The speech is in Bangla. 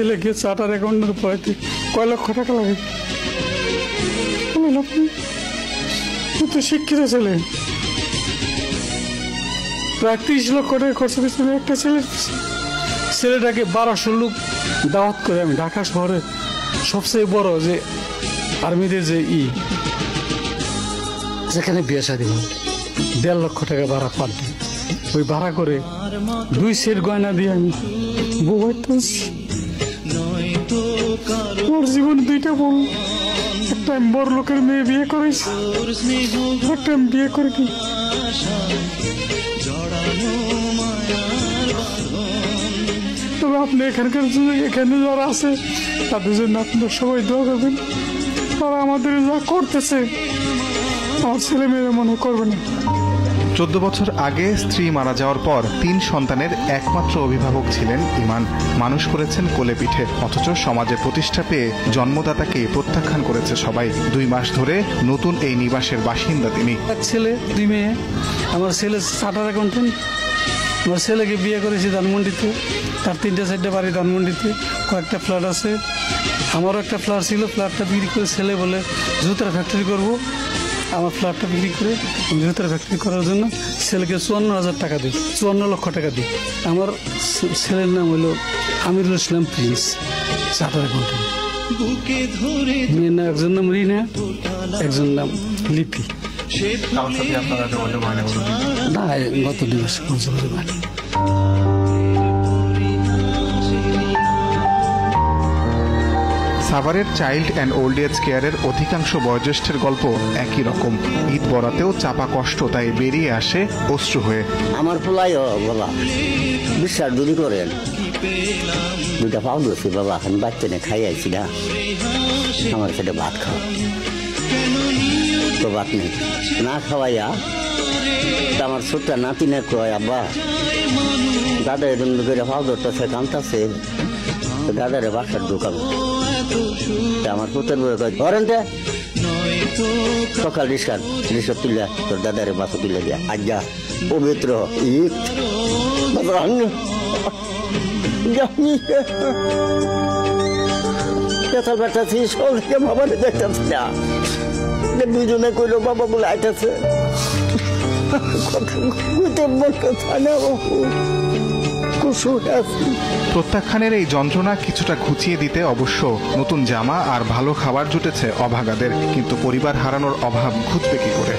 ছেলেকে চার্টার অ্যাকাউন্টেন্ট পড়াইতে কয় লক্ষ টাকা লাগে? তো শিক্ষিত ছেলে, প্রায় 30 লক্ষ টাকা খরচ করেছিল একটা ছেলেটাকে 1200 লোক দাওয়াত করে আমি ঢাকা শহরে সবচেয়ে বড় যে আর্মিদের যে যেখানে বিয়ে শাদী হয় 1.5 লক্ষ টাকা ভাড়া পার দিন। ওই ভাড়া করে 2 সেট গয়না দিয়ে আমি বউ তুলছি। ওর জীবনে 2টা বউ, একটা আমি বড় লোকের মেয়ে বিয়ে করেছি, একটা আমি বিয়ে করে কি। তবে আপনি এখানকার এখানে যারা আছে তাদের জন্য আপনারা সবাই দোয়া করবেন। তারা আমাদের যা করতেছে আমার ছেলে মেয়েরা মনে করবে না। 14 বছর আগে স্ত্রী মারা যাওয়ার পর 3 সন্তানের একমাত্র অভিভাবক ছিলেন ইমান। মানুষ করেছেন কোলে পিঠে, অথচ সমাজে প্রতিষ্ঠা পেয়ে জন্মদাতাকে প্রত্যাখ্যান করেছে সবাই। 2 মাস ধরে নতুন এই নিবাসের বাসিন্দা তিনি। এক ছেলে 2 মেয়ে। আমার ছেলে চার্টার অ্যাকাউন্টেন্ট। আমার ছেলেকে বিয়ে করেছি ধানমন্ডিতে, তার 3-4টা বাড়ি ধানমন্ডিতে, কয়েকটা ফ্ল্যাট আছে। আমারও একটা ফ্ল্যাট ছিল, ফ্ল্যাটটা বিক্রি করে ছেলে বলে জুতার ফ্যাক্টরি করব। আমার ফ্ল্যাটটা বিক্রি করে জুতার ফ্যাক্টরি করার জন্য ছেলেকে 54,000 টাকা দিই, 54 লক্ষ টাকা দিই। আমার ছেলের নাম হলো Amirul Islam Prince, charter accountant. মেয়ের নাম একজন নাম রিনা, একজন নাম লিপি। না, গত 2 মাস মানে। সাভারের চাইল্ড অ্যান্ড ওল্ড এজ কেয়ারের অধিকাংশ বয়োজ্যেষ্ঠের গল্প একই রকম। ঈদ বরাতেও চাপা কষ্ট, তাই বেরিয়ে আসে অশ্রু হয়ে। আমার পোলাই বলা বিশ্বাস দূরি করেন, 2টা পাও দিয়েছি বাবা, এখন বাচ্চা নিয়ে খাই আইছি না, আমার সাথে ভাত খাওয়া তো ভাত নেই না খাওয়াইয়া। আমার ছোট্ট নাতি না কয় আব্বা দাদা এরকম করে পাও ধরতেছে, কামতাছে, দাদারে বাসার ঢুকাবো। আমার পুতের বই ধরেন সকাল রিক্সা তুলে তোর দাদারে বাসা তুলে দিয়া আজ্ঞা পবিত্র ঈদ ব্যথা ব্যথাছি সবকে বাবা দেখতেছি না। 2জনে কইল বাবা বলে আইতেছে, প্রত্যাখ্যানের এই যন্ত্রণা কিছুটা ঘুচিয়ে দিতে অবশ্য নতুন জামা আর ভালো খাবার জুটেছে অভাগাদের, কিন্তু পরিবার হারানোর অভাব ঘুচবে কি করে?